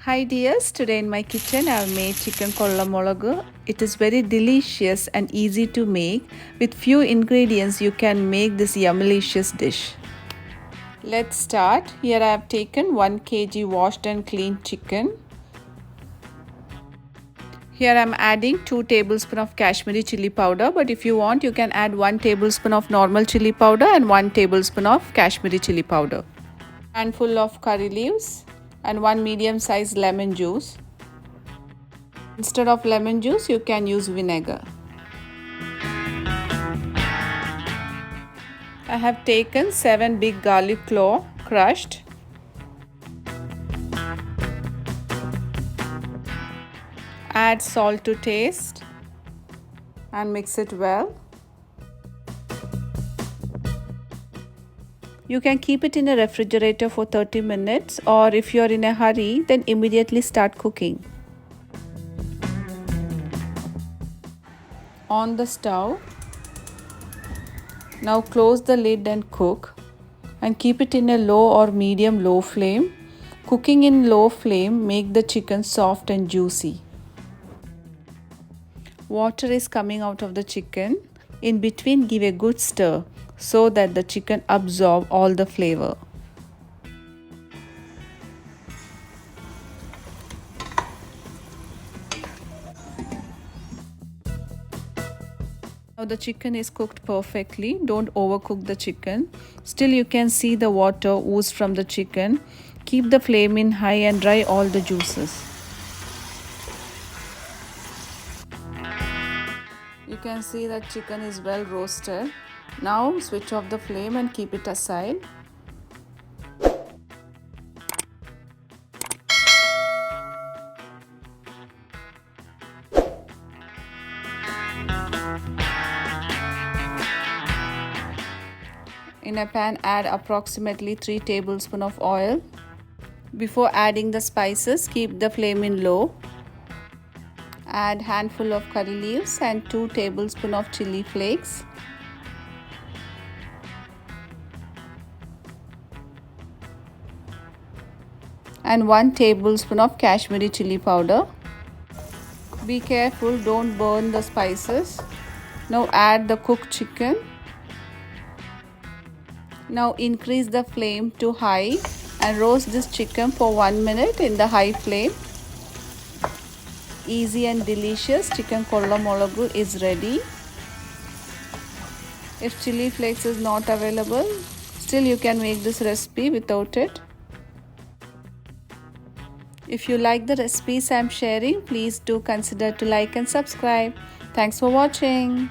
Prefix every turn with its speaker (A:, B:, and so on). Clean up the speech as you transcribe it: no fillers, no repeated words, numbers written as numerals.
A: Hi dears, today in my kitchen I have made chicken Kollan Mulugu. It is very delicious and easy to make. With few ingredients you can make this yummylicious dish. Let's start. Here I have taken 1 kg washed and cleaned chicken. Here I am adding 2 tablespoons of Kashmiri chilli powder, but if you want you can add 1 tablespoon of normal chilli powder and 1 tablespoon of Kashmiri chilli powder. Handful of curry leaves and 1 medium-sized lemon juice. Instead of lemon juice, you can use vinegar. I have taken 7 big garlic cloves crushed. Add salt to taste and mix it well. You can keep it in a refrigerator for 30 minutes, or if you are in a hurry, then immediately start cooking. On the stove, now close the lid and cook, and keep it in a low or medium low flame. Cooking in low flame make the chicken soft and juicy. Water is coming out of the chicken. In between, give a good stir so that the chicken absorb all the flavor. Now the chicken is cooked perfectly. Don't overcook the chicken. Still you can see the water ooze from the chicken. Keep the flame in high and dry all the juices. You can see that chicken is well roasted. Now switch off the flame and keep it aside. In a pan, add approximately 3 tablespoons of oil. Before adding the spices, keep the flame in low. Add handful of curry leaves and 2 tablespoons of chilli flakes. And 1 tablespoon of Kashmiri chilli powder. Be careful, don't burn the spices. Now add the cooked chicken. Now increase the flame to high and roast this chicken for 1 minute in the high flame. Easy and delicious chicken Kollan Mulugu is ready. If chilli flakes is not available, still you can make this recipe without it. If you like the recipes I am sharing, please do consider to like and subscribe. Thanks for watching.